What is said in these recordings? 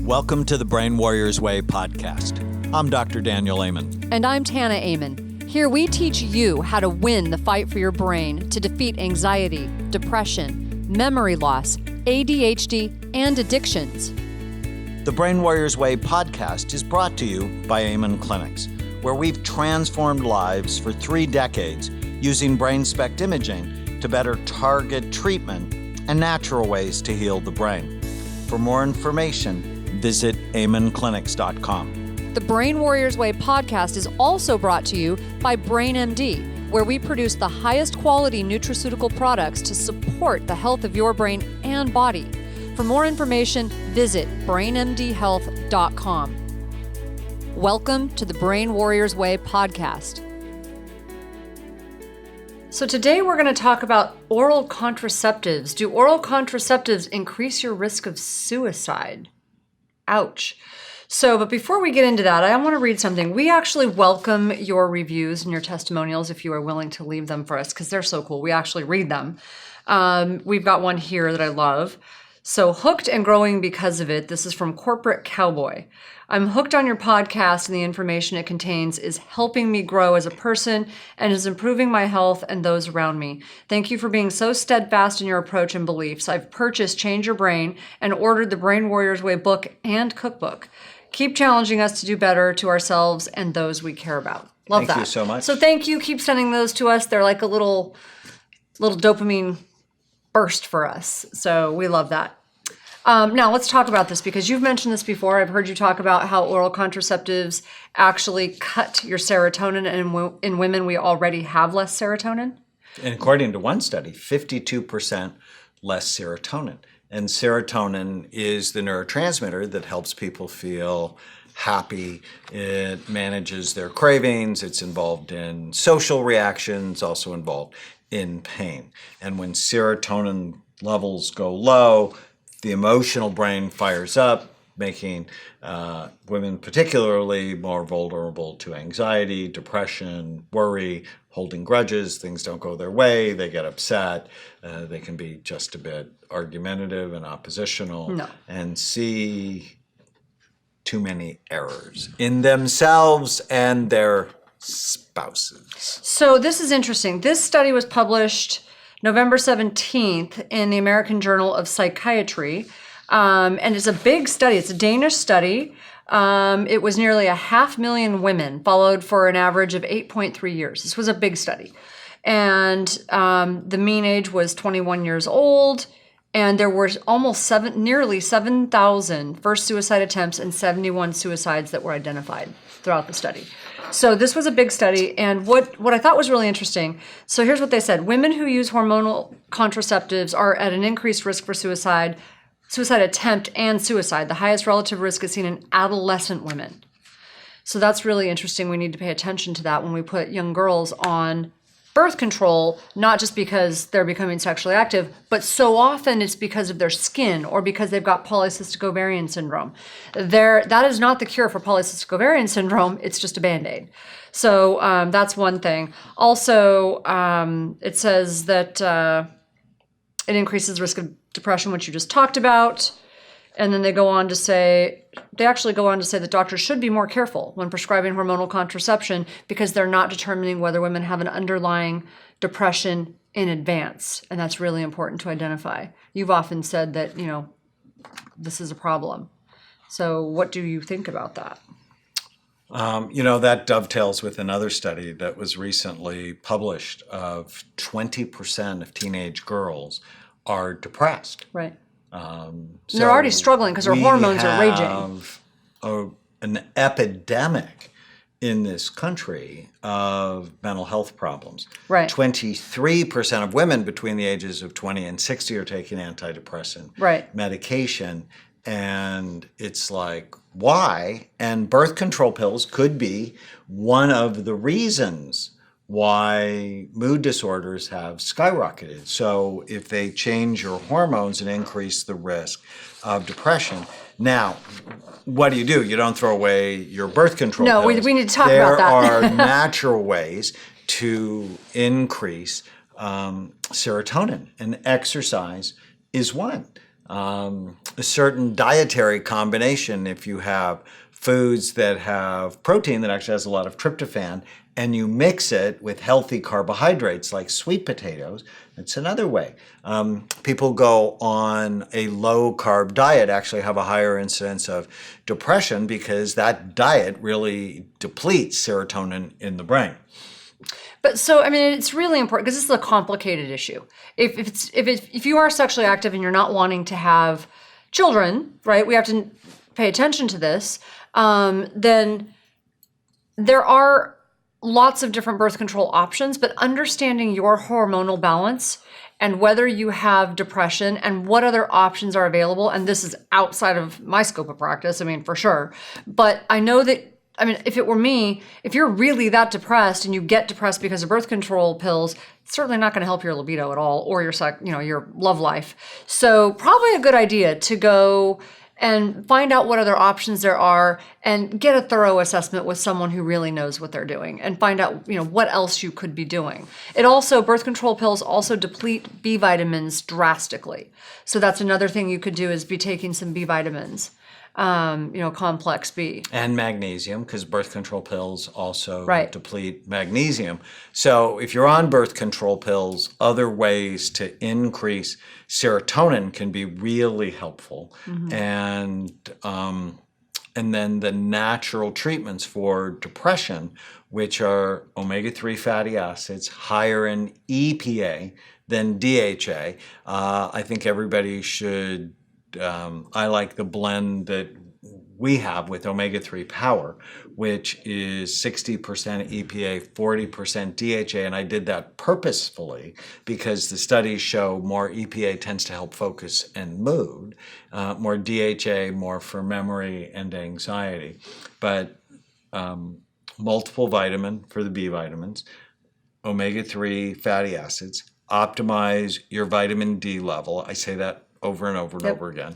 Welcome to the Brain Warriors Way podcast. I'm Dr. Daniel Amen. And I'm Tana Amen. Here we teach you how to win the fight for your brain to defeat anxiety, depression, memory loss, ADHD, and addictions. The Brain Warriors Way podcast is brought to you by Amen Clinics, where we've transformed lives for 3 decades using brain SPECT imaging to better target treatment and natural ways to heal the brain. For more information, visit amenclinics.com. The Brain Warriors Way podcast is also brought to you by BrainMD, where we produce the highest quality nutraceutical products to support the health of your brain and body. For more information, visit brainmdhealth.com. Welcome to the Brain Warriors Way podcast. So today we're going to talk about oral contraceptives. Do oral contraceptives increase your risk of suicide? Ouch. But before we get into that, I want to read something. We actually welcome your reviews and your testimonials if you are willing to leave them for us, because they're so cool. We actually read them. We've got one here that I love. So, hooked and growing because of it. This is from Corporate Cowboy. I'm hooked on your podcast, and the information it contains is helping me grow as a person and is improving my health and those around me. Thank you for being so steadfast in your approach and beliefs. I've purchased Change Your Brain and ordered the Brain Warriors Way book and cookbook. Keep challenging us to do better to ourselves and those we care about. Love that. Thank you so much. So thank you. Keep sending those to us. They're like a little dopamine burst for us. So we love that. Now let's talk about this, because you've mentioned this before. I've heard you talk about how oral contraceptives actually cut your serotonin, and in women we already have less serotonin. And according to one study, 52% less serotonin. And serotonin is the neurotransmitter that helps people feel happy. It manages their cravings. It's involved in social reactions, also involved in pain. And when serotonin levels go low, the emotional brain fires up, making women particularly more vulnerable to anxiety, depression, worry, holding grudges. Things don't go their way. They get upset. They can be just a bit argumentative and oppositional, and see too many errors in themselves and their spouses. So this is interesting. This study was published November 17th in the American Journal of Psychiatry. And it's a big study. It's a Danish study. It was nearly 500,000 women followed for an average of 8.3 years. This was a big study. And the mean age was 21 years old. And there were nearly 7,000 first suicide attempts and 71 suicides that were identified throughout the study. So this was a big study, and what I thought was really interesting, so here's what they said. Women who use hormonal contraceptives are at an increased risk for suicide attempt, and suicide. The highest relative risk is seen in adolescent women. So that's really interesting. We need to pay attention to that when we put young girls on birth control, not just because they're becoming sexually active, but so often it's because of their skin or because they've got polycystic ovarian syndrome. That is not the cure for polycystic ovarian syndrome. It's just a Band-Aid. So that's one thing. Also, it says that it increases risk of depression, which you just talked about. And then they actually go on to say that doctors should be more careful when prescribing hormonal contraception, because they're not determining whether women have an underlying depression in advance. And that's really important to identify. You've often said that, this is a problem. So what do you think about that? That dovetails with another study that was recently published of 20% of teenage girls are depressed. Right. So they're already struggling because their hormones are raging. An epidemic in this country of mental health problems. Right. 23% of women between the ages of 20 and 60 are taking antidepressant medication. And it's like, why? And birth control pills could be one of the reasons why mood disorders have skyrocketed. So if they change your hormones and increase the risk of depression. Now, what do? You don't throw away your birth control pills. No, we need to talk about that. There are natural ways to increase serotonin, and exercise is one. a certain dietary combination. If you have foods that have protein that actually has a lot of tryptophan, and you mix it with healthy carbohydrates like sweet potatoes, it's another way. People go on a low carb diet actually have a higher incidence of depression because that diet really depletes serotonin in the brain. But so, I mean, it's really important because this is a complicated issue. If you are sexually active and you're not wanting to have children, right? We have to pay attention to this. Then there are lots of different birth control options, but understanding your hormonal balance and whether you have depression and what other options are available. And this is outside of my scope of practice, I mean, for sure. But I know that, I mean, if it were me, if you're really that depressed and you get depressed because of birth control pills, it's certainly not going to help your libido at all or your love life. So probably a good idea to go and find out what other options there are and get a thorough assessment with someone who really knows what they're doing and find out, what else you could be doing. Birth control pills also deplete B vitamins drastically. So that's another thing you could do is be taking some B vitamins, complex B. And magnesium, because birth control pills also Right. deplete magnesium. So if you're on birth control pills, other ways to increase serotonin can be really helpful. And then the natural treatments for depression, which are omega-3 fatty acids, higher in EPA than DHA. I think everybody should, I like the blend that we have with omega-3 power, which is 60% EPA, 40% DHA, and I did that purposefully because the studies show more EPA tends to help focus and mood, more DHA, more for memory and anxiety. But multiple vitamin for the B vitamins, omega-3 fatty acids, optimize your vitamin D level. I say that over and over and over again.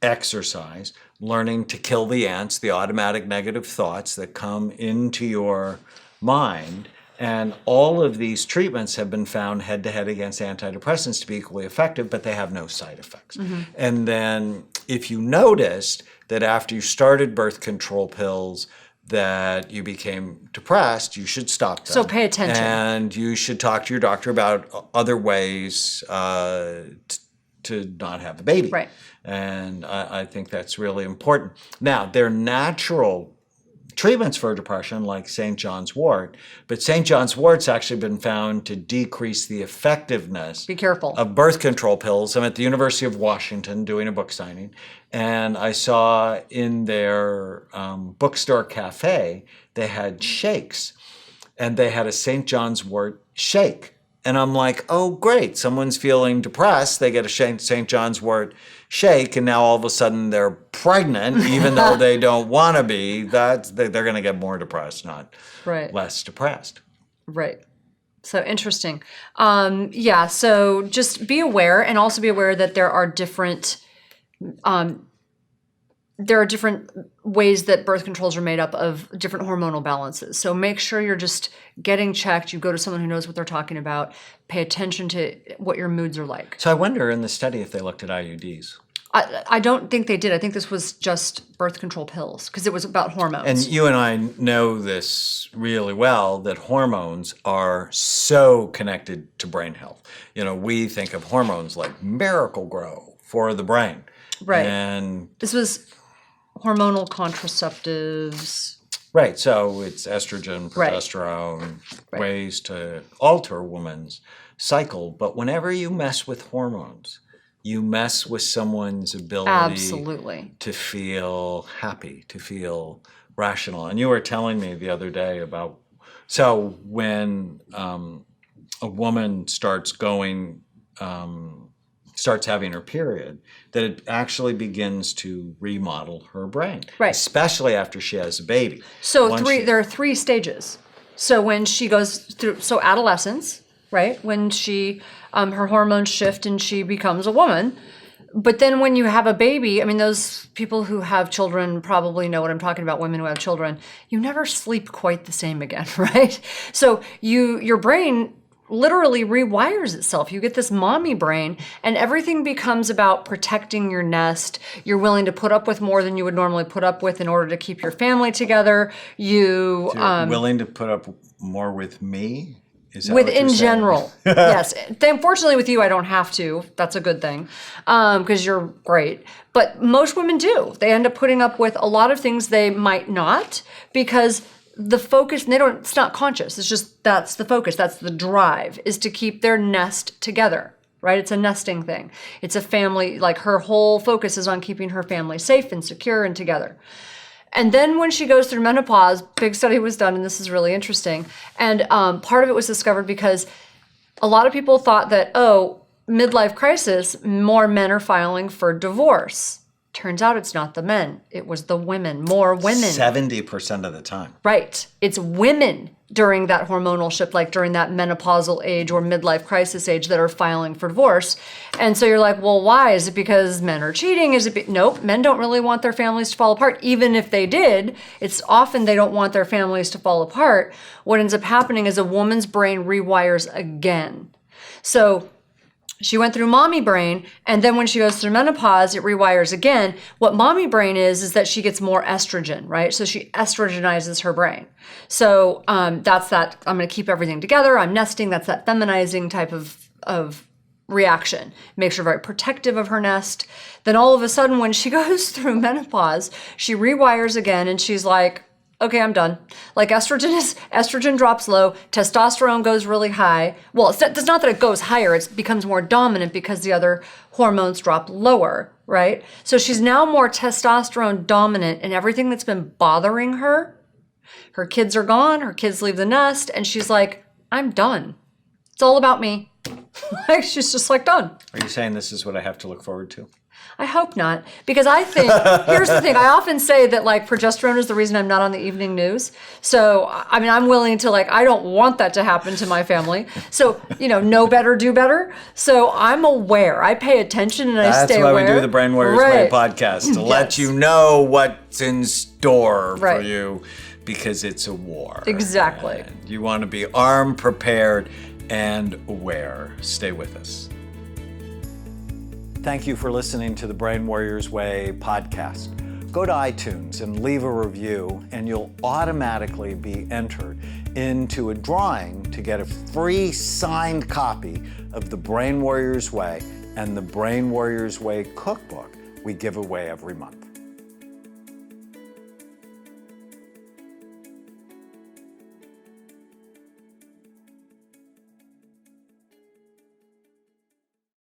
Exercise, learning to kill the ants, the automatic negative thoughts that come into your mind. And all of these treatments have been found head-to-head against antidepressants to be equally effective, but they have no side effects. And then if you noticed that after you started birth control pills that you became depressed, you should stop them. So pay attention. And you should talk to your doctor about other ways to not have a baby. Right. And I think that's really important. Now, there are natural treatments for depression like St. John's wort, but St. John's wort's actually been found to decrease the effectiveness Be careful. of birth control pills. I'm at the University of Washington doing a book signing, and I saw in their bookstore cafe, they had shakes, and they had a St. John's wort shake. And I'm like, oh, great, someone's feeling depressed. They get a St. John's wort shake, and now all of a sudden they're pregnant, even though they don't want to be. They're going to get more depressed, not less depressed. Right. So interesting. So just be aware and also be aware that there are different ways that birth controls are made up of different hormonal balances. So make sure you're just getting checked. You go to someone who knows what they're talking about. Pay attention to what your moods are like. So I wonder in the study if they looked at IUDs. I don't think they did. I think this was just birth control pills because it was about hormones. And you and I know this really well, that hormones are so connected to brain health. We think of hormones like Miracle-Gro for the brain. Right. And this was hormonal contraceptives. Right. So it's estrogen, progesterone, ways to alter a woman's cycle. But whenever you mess with hormones, you mess with someone's ability to feel happy, to feel rational. And you were telling me the other day about, so when a woman starts having her period, that it actually begins to remodel her brain, especially after she has a baby. So there are 3 stages. So when she goes through, adolescence, right? When she, her hormones shift and she becomes a woman. But then when you have a baby, I mean, those people who have children probably know what I'm talking about, women who have children, you never sleep quite the same again, right? So your brain literally rewires itself. You get this mommy brain, and everything becomes about protecting your nest. You're willing to put up with more than you would normally put up with in order to keep your family together. You're willing to put up more with me? Is that with what you're in saying? general, yes. Unfortunately, with you, I don't have to. That's a good thing, because you're great. But most women do. They end up putting up with a lot of things they might not, because the focus, it's not conscious. It's just, that's the focus. That's the drive, is to keep their nest together, right? It's a nesting thing. It's a family, like her whole focus is on keeping her family safe and secure and together. And then when she goes through menopause, big study was done, and this is really interesting. And part of it was discovered because a lot of people thought that, midlife crisis, more men are filing for divorce. Turns out it's not the men. It was the women, more women. 70% of the time. Right. It's women during that hormonal shift, like during that menopausal age or midlife crisis age, that are filing for divorce. And so you're like, well, why? Is it because men are cheating? Nope, men don't really want their families to fall apart. Even if they did, it's often they don't want their families to fall apart. What ends up happening is a woman's brain rewires again. So she went through mommy brain, and then when she goes through menopause, it rewires again. What mommy brain is that she gets more estrogen, right? So she estrogenizes her brain. So that's that, I'm going to keep everything together, I'm nesting, that's that feminizing type of reaction. Makes her very protective of her nest. Then all of a sudden, when she goes through menopause, she rewires again, and she's like, okay, I'm done. Like estrogen drops low, testosterone goes really high. Well, it's not that it goes higher, it becomes more dominant because the other hormones drop lower, right? So she's now more testosterone dominant, and everything that's been bothering her, her kids are gone, her kids leave the nest, and she's like, I'm done. It's all about me. Like, she's just like, done. Are you saying this is what I have to look forward to? I hope not, because I think, here's the thing, I often say that like progesterone is the reason I'm not on the evening news. So, I mean, I'm willing to I don't want that to happen to my family. So, know better, do better. So I'm aware, I pay attention, and I stay aware. That's why we do the Brain Warriors Way podcast, to let you know what's in store for you, because it's a war. Exactly. And you want to be armed, prepared, and aware. Stay with us. Thank you for listening to the Brain Warriors Way podcast. Go to iTunes and leave a review, and you'll automatically be entered into a drawing to get a free signed copy of the Brain Warriors Way and the Brain Warriors Way cookbook we give away every month.